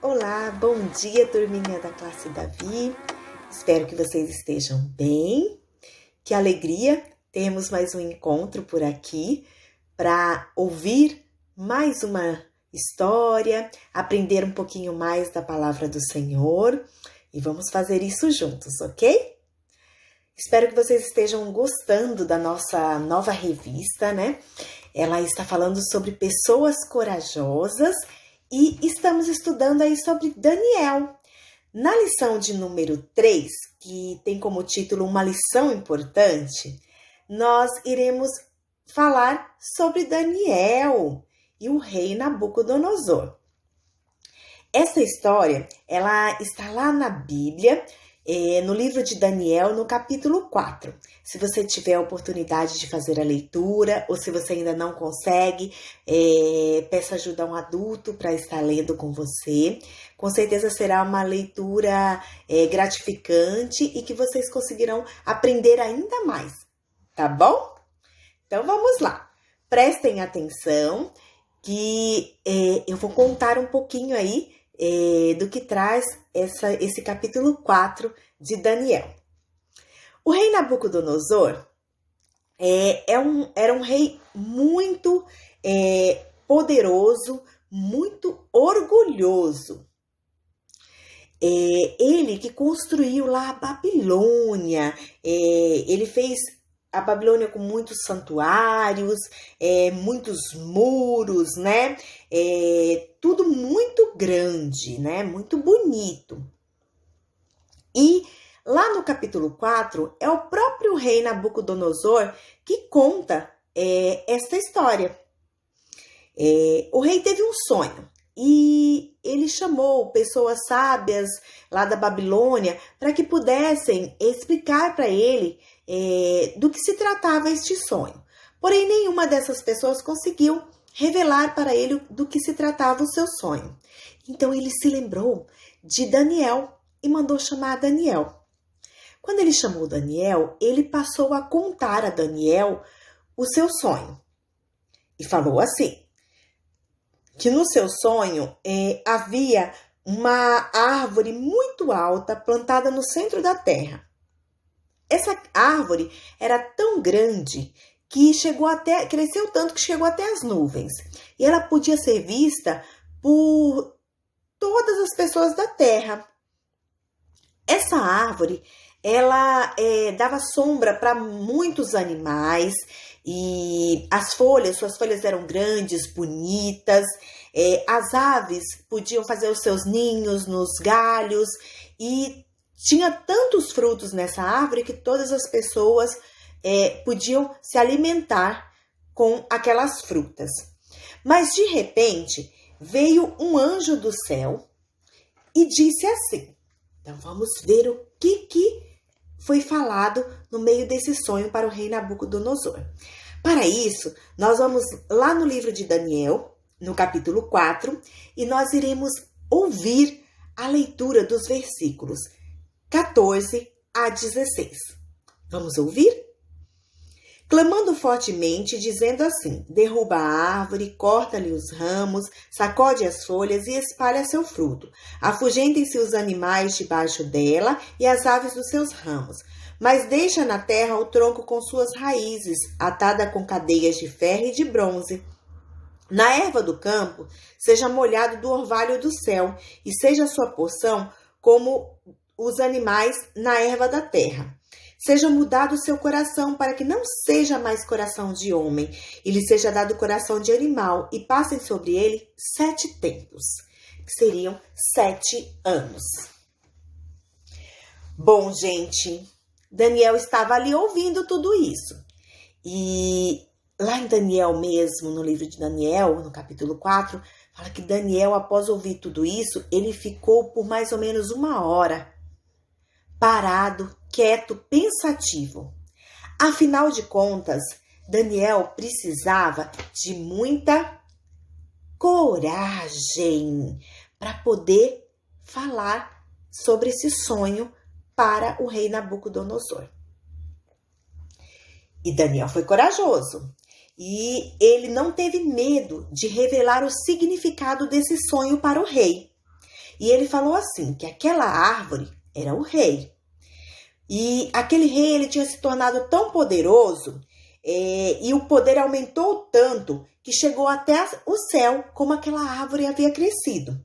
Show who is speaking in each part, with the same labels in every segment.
Speaker 1: Olá, bom dia, turminha da classe Davi. Espero que vocês estejam bem. Que alegria termos mais um encontro por aqui para ouvir mais uma história, aprender um pouquinho mais da palavra do Senhor e vamos fazer isso juntos, ok? Espero que vocês estejam gostando da nossa nova revista, né? Ela está falando sobre pessoas corajosas e estamos estudando aí sobre Daniel. Na lição de número 3, que tem como título Uma Lição Importante, nós iremos falar sobre Daniel e o rei Nabucodonosor. Essa história, ela está lá na Bíblia, no livro de Daniel, no capítulo 4. Se você tiver a oportunidade de fazer a leitura, ou se você ainda não consegue, peça ajuda a um adulto para estar lendo com você. Com certeza será uma leitura gratificante e que vocês conseguirão aprender ainda mais, tá bom? Então vamos lá. Prestem atenção que eu vou contar um pouquinho aí do que traz esse capítulo 4 de Daniel. O rei Nabucodonosor era um rei muito poderoso, muito orgulhoso. Ele que construiu lá a Babilônia, ele fez a Babilônia com muitos santuários, muitos muros, né? Tudo muito grande, né? Muito bonito. E lá no capítulo 4, é o próprio rei Nabucodonosor que conta esta história. O rei teve um sonho e ele chamou pessoas sábias lá da Babilônia para que pudessem explicar para ele do que se tratava este sonho. Porém, nenhuma dessas pessoas conseguiu revelar para ele do que se tratava o seu sonho. Então, ele se lembrou de Daniel e mandou chamar Daniel. Quando ele chamou Daniel, ele passou a contar a Daniel o seu sonho. E falou assim, que no seu sonho havia uma árvore muito alta plantada no centro da terra. Essa árvore era tão grande que cresceu tanto que chegou até as nuvens. E ela podia ser vista por todas as pessoas da terra. Essa árvore, ela dava sombra para muitos animais e suas folhas eram grandes, bonitas. As aves podiam fazer os seus ninhos nos galhos e tinha tantos frutos nessa árvore que todas as pessoas podiam se alimentar com aquelas frutas. Mas de repente veio um anjo do céu e disse assim. Então vamos ver o que foi falado no meio desse sonho para o rei Nabucodonosor. Para isso, nós vamos lá no livro de Daniel, no capítulo 4, e nós iremos ouvir a leitura dos versículos 14 a 16. Vamos ouvir? Clamando fortemente, dizendo assim, derruba a árvore, corta-lhe os ramos, sacode as folhas e espalha seu fruto. Afugentem-se os animais debaixo dela e as aves dos seus ramos. Mas deixa na terra o tronco com suas raízes, atada com cadeias de ferro e de bronze. Na erva do campo, seja molhado do orvalho do céu, e seja sua porção como os animais na erva da terra. Seja mudado o seu coração para que não seja mais coração de homem, e lhe seja dado coração de animal, e passem sobre ele 7 tempos, que seriam 7 anos. Bom, gente, Daniel estava ali ouvindo tudo isso. E lá em Daniel mesmo, no livro de Daniel, no capítulo 4, fala que Daniel, após ouvir tudo isso, ele ficou por mais ou menos 1 hora, parado, quieto, pensativo. Afinal de contas, Daniel precisava de muita coragem para poder falar sobre esse sonho para o rei Nabucodonosor. E Daniel foi corajoso. E ele não teve medo de revelar o significado desse sonho para o rei. E ele falou assim, que aquela árvore era o rei. E aquele rei, ele tinha se tornado tão poderoso, e o poder aumentou tanto, que chegou até o céu, como aquela árvore havia crescido.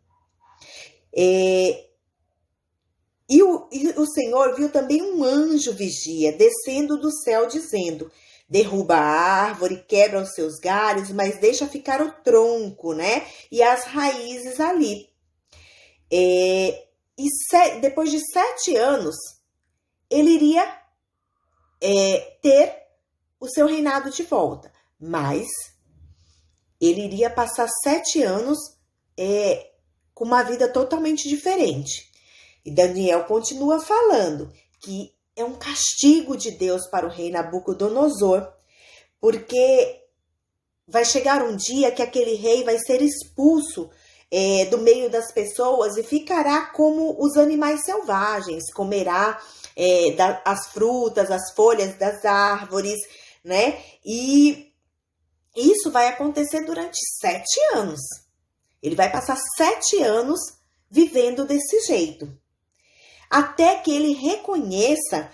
Speaker 1: E o Senhor viu também um anjo vigia, descendo do céu, dizendo, derruba a árvore, quebra os seus galhos, mas deixa ficar o tronco, né? E as raízes ali. Depois de 7 anos, ele iria ter o seu reinado de volta. Mas ele iria passar 7 anos com uma vida totalmente diferente. E Daniel continua falando que é um castigo de Deus para o rei Nabucodonosor, porque vai chegar um dia que aquele rei vai ser expulso do meio das pessoas e ficará como os animais selvagens, comerá as frutas, as folhas das árvores, né? E isso vai acontecer durante 7 anos. Ele vai passar 7 anos vivendo desse jeito. Até que ele reconheça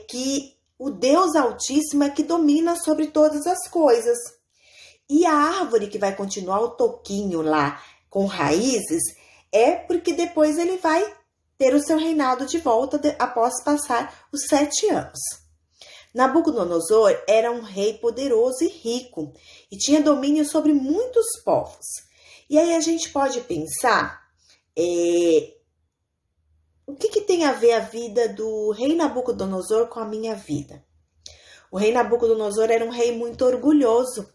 Speaker 1: que o Deus Altíssimo é que domina sobre todas as coisas. E a árvore que vai continuar o toquinho lá com raízes é porque depois ele vai ter o seu reinado de volta após passar os 7 anos. Nabucodonosor era um rei poderoso e rico e tinha domínio sobre muitos povos. E aí a gente pode pensar, o que tem a ver a vida do rei Nabucodonosor com a minha vida? O rei Nabucodonosor era um rei muito orgulhoso.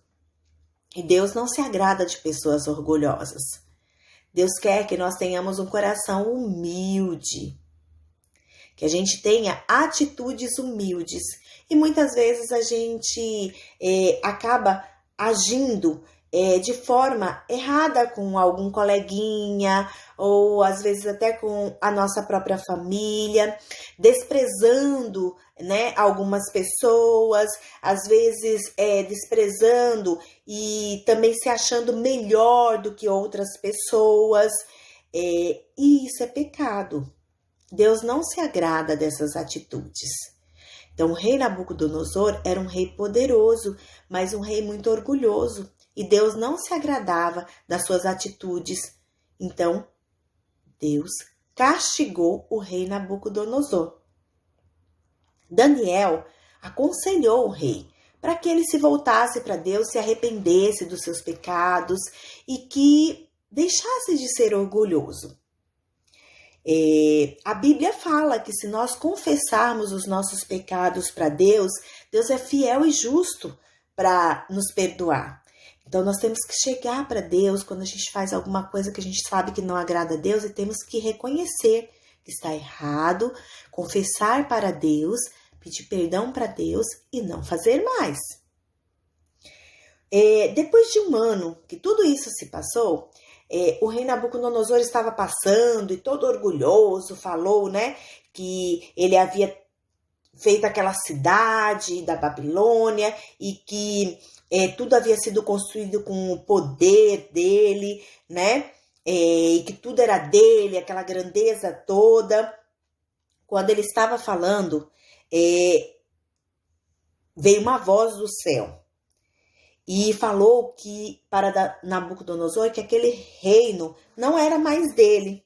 Speaker 1: E Deus não se agrada de pessoas orgulhosas. Deus quer que nós tenhamos um coração humilde. Que a gente tenha atitudes humildes. E muitas vezes a gente acaba agindo de forma errada com algum coleguinha, ou às vezes até com a nossa própria família, desprezando, né, algumas pessoas, às vezes desprezando e também se achando melhor do que outras pessoas, e isso é pecado. Deus não se agrada dessas atitudes. Então, o rei Nabucodonosor era um rei poderoso, mas um rei muito orgulhoso. E Deus não se agradava das suas atitudes. Então, Deus castigou o rei Nabucodonosor. Daniel aconselhou o rei para que ele se voltasse para Deus, se arrependesse dos seus pecados e que deixasse de ser orgulhoso. A Bíblia fala que se nós confessarmos os nossos pecados para Deus, Deus é fiel e justo para nos perdoar. Então, nós temos que chegar para Deus quando a gente faz alguma coisa que a gente sabe que não agrada a Deus e temos que reconhecer que está errado, confessar para Deus, pedir perdão para Deus e não fazer mais. Depois de um ano que tudo isso se passou, o rei Nabucodonosor estava passando e todo orgulhoso falou, né, que ele havia feito aquela cidade da Babilônia e que tudo havia sido construído com o poder dele, né? E que tudo era dele, aquela grandeza toda. Quando ele estava falando, veio uma voz do céu e falou que para Nabucodonosor que aquele reino não era mais dele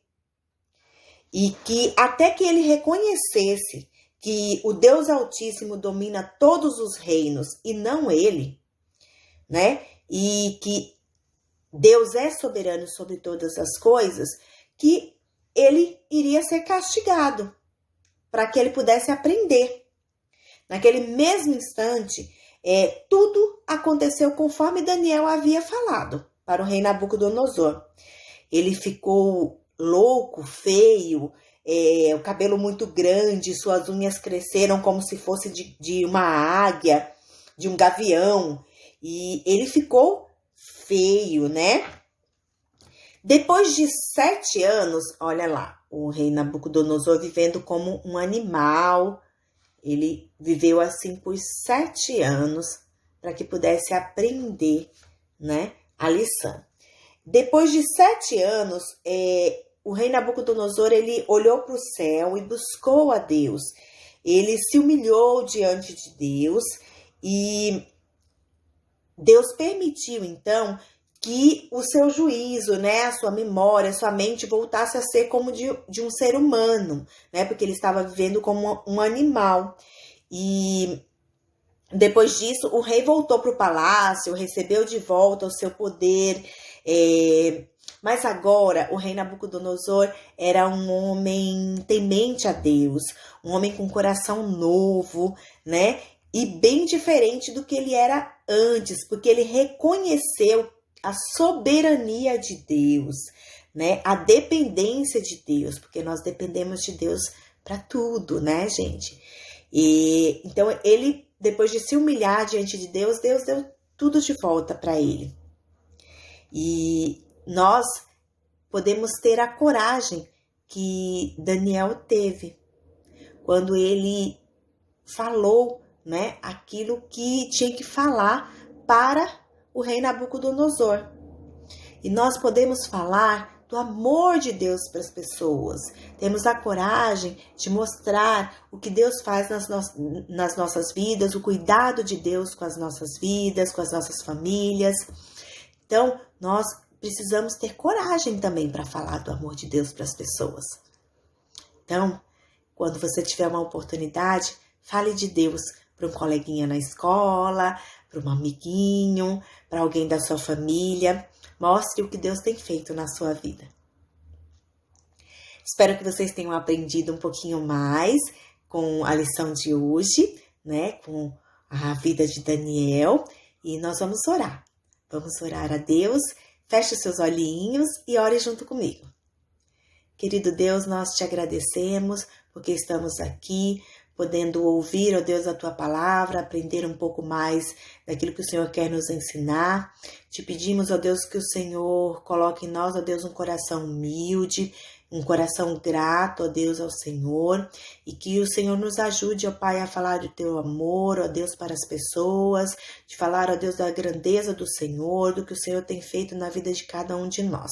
Speaker 1: e que até que ele reconhecesse que o Deus Altíssimo domina todos os reinos e não ele, né? E que Deus é soberano sobre todas as coisas, que ele iria ser castigado para que ele pudesse aprender. Naquele mesmo instante, tudo aconteceu conforme Daniel havia falado para o rei Nabucodonosor. Ele ficou louco, feio, o cabelo muito grande, suas unhas cresceram como se fosse de uma águia, de um gavião, e ele ficou feio, né? Depois de 7 anos, olha lá, o rei Nabucodonosor vivendo como um animal, ele viveu assim por 7 anos para que pudesse aprender, né, a lição. Depois de 7 anos, o rei Nabucodonosor, ele olhou para o céu e buscou a Deus. Ele se humilhou diante de Deus e Deus permitiu, então, que o seu juízo, né, a sua memória, a sua mente voltasse a ser como de um ser humano, né, porque ele estava vivendo como um animal. E depois disso, o rei voltou para o palácio, recebeu de volta o seu poder, mas agora o rei Nabucodonosor era um homem temente a Deus, um homem com coração novo, né, e bem diferente do que ele era antes, porque ele reconheceu a soberania de Deus, né, a dependência de Deus, porque nós dependemos de Deus para tudo, né, gente? E então ele, depois de se humilhar diante de Deus, Deus deu tudo de volta para ele. E nós podemos ter a coragem que Daniel teve quando ele falou, né, aquilo que tinha que falar para o rei Nabucodonosor. E nós podemos falar do amor de Deus para as pessoas. Temos a coragem de mostrar o que Deus faz nas nossas vidas, o cuidado de Deus com as nossas vidas, com as nossas famílias. Então, nós precisamos ter coragem também para falar do amor de Deus para as pessoas. Então, quando você tiver uma oportunidade, fale de Deus para um coleguinha na escola, para um amiguinho, para alguém da sua família. Mostre o que Deus tem feito na sua vida. Espero que vocês tenham aprendido um pouquinho mais com a lição de hoje, né? Com a vida de Daniel. E nós vamos orar. Vamos orar a Deus. Feche os seus olhinhos e ore junto comigo. Querido Deus, nós te agradecemos porque estamos aqui, podendo ouvir, ó Deus, a Tua palavra, aprender um pouco mais daquilo que o Senhor quer nos ensinar. Te pedimos, ó Deus, que o Senhor coloque em nós, ó Deus, um coração humilde, um coração grato, ó Deus, ao Senhor, e que o Senhor nos ajude, ó Pai, a falar do Teu amor, ó Deus, para as pessoas, de falar, ó Deus, da grandeza do Senhor, do que o Senhor tem feito na vida de cada um de nós.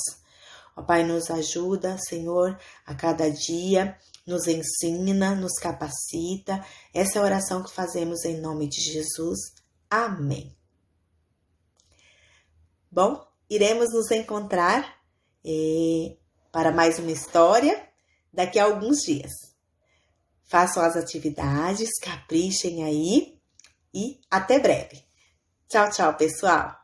Speaker 1: Ó Pai, nos ajuda, Senhor, a cada dia, nos ensina, nos capacita. Essa é a oração que fazemos em nome de Jesus. Amém. Bom, iremos nos encontrar para mais uma história daqui a alguns dias. Façam as atividades, caprichem aí e até breve. Tchau, tchau, pessoal!